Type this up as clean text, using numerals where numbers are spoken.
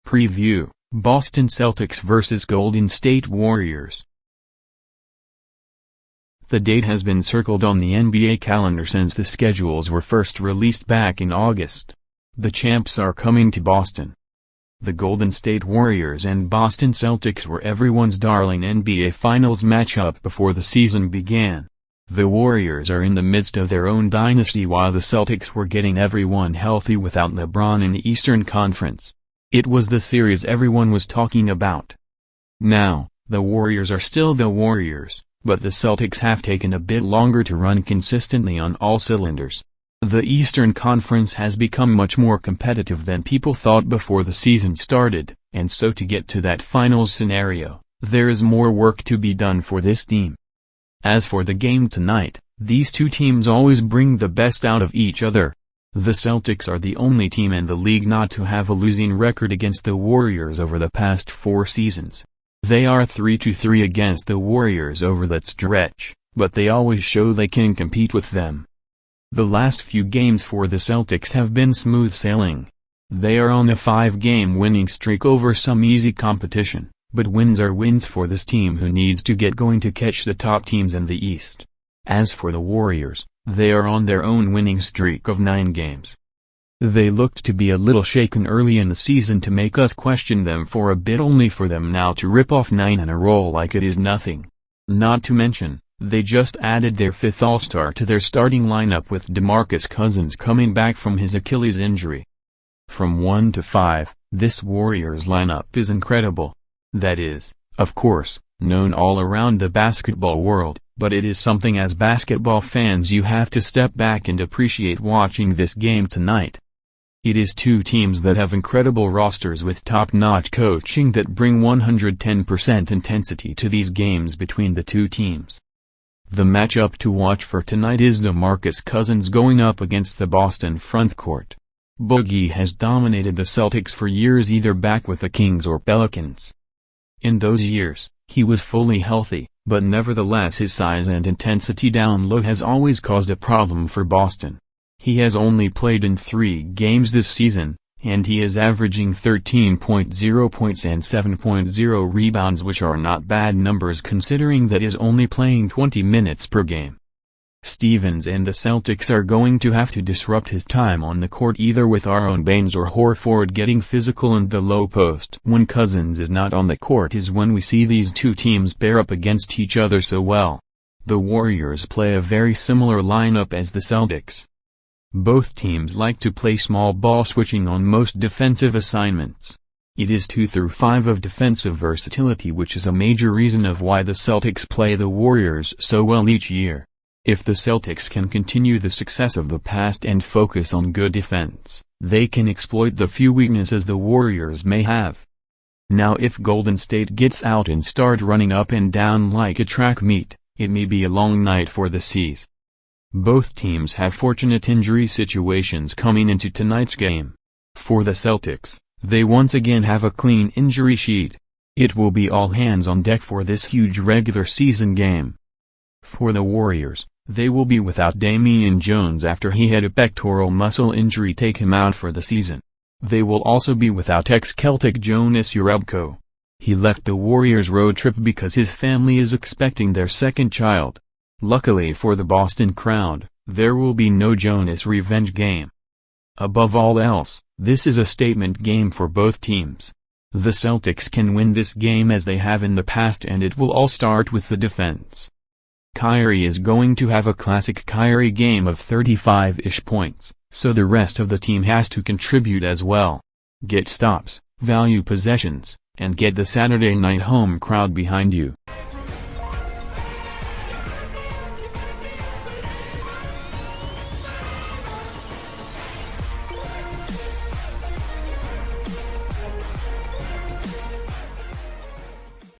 Preview: Boston Celtics vs Golden State Warriors. The date has been circled on the NBA calendar since the schedules were first released back in August. The champs are coming to Boston. The Golden State Warriors and Boston Celtics were everyone's darling NBA Finals matchup before the season began. The Warriors are in the midst of their own dynasty while the Celtics were getting everyone healthy without LeBron in the Eastern Conference. It was the series everyone was talking about. Now, the Warriors are still the Warriors, but the Celtics have taken a bit longer to run consistently on all cylinders. The Eastern Conference has become much more competitive than people thought before the season started, and so to get to that finals scenario, there is more work to be done for this team. As for the game tonight, these two teams always bring the best out of each other. The Celtics are the only team in the league not to have a losing record against the Warriors over the past 4 seasons. They are 3-3 against the Warriors over that stretch, but they always show they can compete with them. The last few games for the Celtics have been smooth sailing. They are on a 5-game winning streak over some easy competition, but wins are wins for this team who needs to get going to catch the top teams in the East. As for the Warriors, they are on their own winning streak of 9 games. They looked to be a little shaken early in the season to make us question them for a bit, only for them now to rip off 9 in a row like it is nothing. Not to mention, they just added their 5th All-Star to their starting lineup with DeMarcus Cousins coming back from his Achilles injury. From 1 to 5, this Warriors lineup is incredible. That is, of course, known all around the basketball world, but it is something as basketball fans you have to step back and appreciate watching this game tonight. It is two teams that have incredible rosters with top-notch coaching that bring 110% intensity to these games between the two teams. The matchup to watch for tonight is DeMarcus Cousins going up against the Boston frontcourt. Boogie has dominated the Celtics for years, either back with the Kings or Pelicans. In those years, he was fully healthy, but nevertheless his size and intensity down low has always caused a problem for Boston. He has only played in 3 games this season, and he is averaging 13.0 points and 7.0 rebounds, which are not bad numbers considering that he is only playing 20 minutes per game. Stevens and the Celtics are going to have to disrupt his time on the court, either with Aaron Baines or Horford getting physical in the low post. When Cousins is not on the court is when we see these two teams pair up against each other so well. The Warriors play a very similar lineup as the Celtics. Both teams like to play small ball switching on most defensive assignments. It is 2 through 5 of defensive versatility, which is a major reason of why the Celtics play the Warriors so well each year. If the Celtics can continue the success of the past and focus on good defense, they can exploit the few weaknesses the Warriors may have. Now if Golden State gets out and start running up and down like a track meet, it may be a long night for the C's. Both teams have fortunate injury situations coming into tonight's game. For the Celtics, they once again have a clean injury sheet. It will be all hands on deck for this huge regular season game. For the Warriors, they will be without Damian Jones after he had a pectoral muscle injury take him out for the season. They will also be without ex-Celtic Jonas Jerebko. He left the Warriors road trip because his family is expecting their second child. Luckily for the Boston crowd, there will be no Jonas revenge game. Above all else, this is a statement game for both teams. The Celtics can win this game as they have in the past, and it will all start with the defense. Kyrie is going to have a classic Kyrie game of 35-ish points, so the rest of the team has to contribute as well. Get stops, value possessions, and get the Saturday night home crowd behind you.